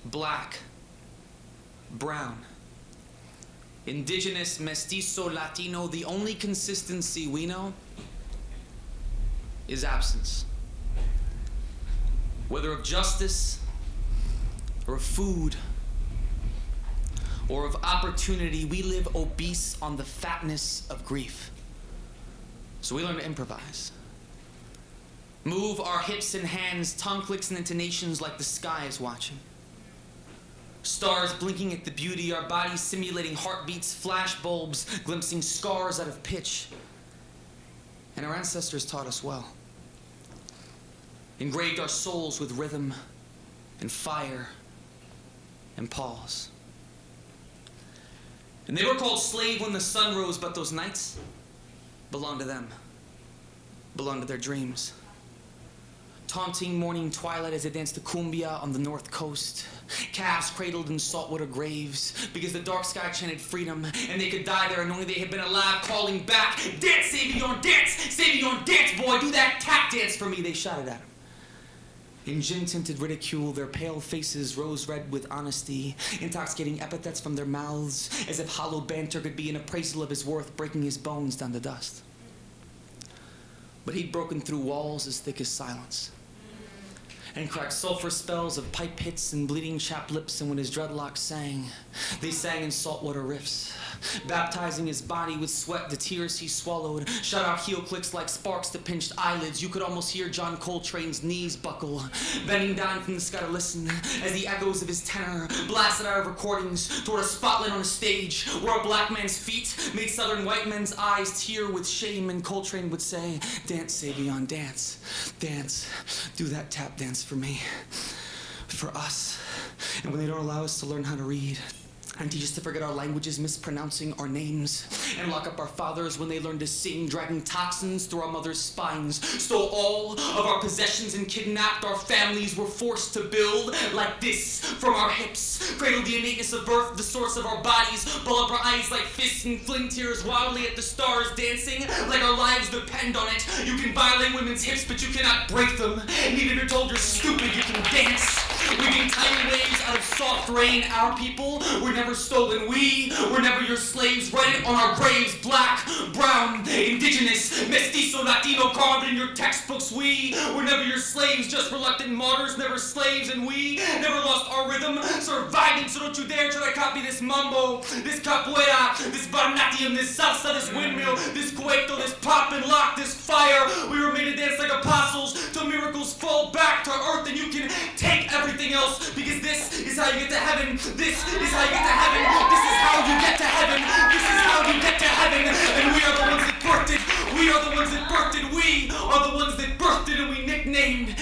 black, brown, indigenous, mestizo, Latino, the only consistency we know is absence. Whether of justice, or of food, or of opportunity, we live obese on the fatness of grief. So we learn to improvise. Move our hips and hands, tongue clicks and intonations like the sky is watching. Stars blinking at the beauty, our bodies simulating heartbeats, flash bulbs, glimpsing scars out of pitch. And our ancestors taught us well. Engraved our souls with rhythm and fire and pause. And they were called slave when the sun rose, but those nights belonged to them, belonged to their dreams. Taunting morning twilight as they danced the cumbia on the north coast. Calves cradled in saltwater graves because the dark sky chanted freedom and they could die there knowing they had been alive, calling back, dance, Savion, dance, boy, do that tap dance for me, they shouted at him. In gin-tinted ridicule, their pale faces rose red with honesty, intoxicating epithets from their mouths, as if hollow banter could be an appraisal of his worth, breaking his bones down to dust. But he'd broken through walls as thick as silence, and cracked sulfur spells of pipe hits and bleeding chapped lips, and when his dreadlocks sang, they sang in saltwater riffs, baptizing his body with sweat, the tears he swallowed, shot out heel clicks like sparks to pinched eyelids. You could almost hear John Coltrane's knees buckle, bending down from the sky to listen as the echoes of his tenor blasted out of recordings toward a spotlight on a stage where a black man's feet made southern white men's eyes tear with shame, and Coltrane would say, dance, Savion, dance, dance, do that tap dance for me, for us. And when they don't allow us to learn how to read, and teach us to forget our languages, mispronouncing our names, and lock up our fathers when they learn to sing, dragging toxins through our mother's spines, stole all of our possessions and kidnapped our families, were forced to build like this from our hips, cradle the innateness of birth, the source of our bodies, ball up our eyes like fists and fling tears wildly at the stars, dancing like our lives depend on it. You can violate women's hips, but you cannot break them, and even if you're told you're stupid, you can dance. Weaving tiny waves out of soft rain, our people were never stolen. We were never your slaves. Write it on our graves, black, brown, indigenous, mestizo, Latino, carved in your textbooks. We were never your slaves, just reluctant martyrs, never slaves, and we never lost our rhythm, surviving. So don't you dare try to copy this mambo, this capoeira, this barnatium, this salsa, this windmill, this cueto, this pop and lock, this fire. We were made to dance like apostles till miracles fall back to earth, and you can take everything else, because this is how you get to heaven. This is how you get to heaven. This is how you get to heaven. This is how you get to heaven. And we are the ones that birthed it. We are the ones that birthed it. We are the ones that birthed it, and we nicknamed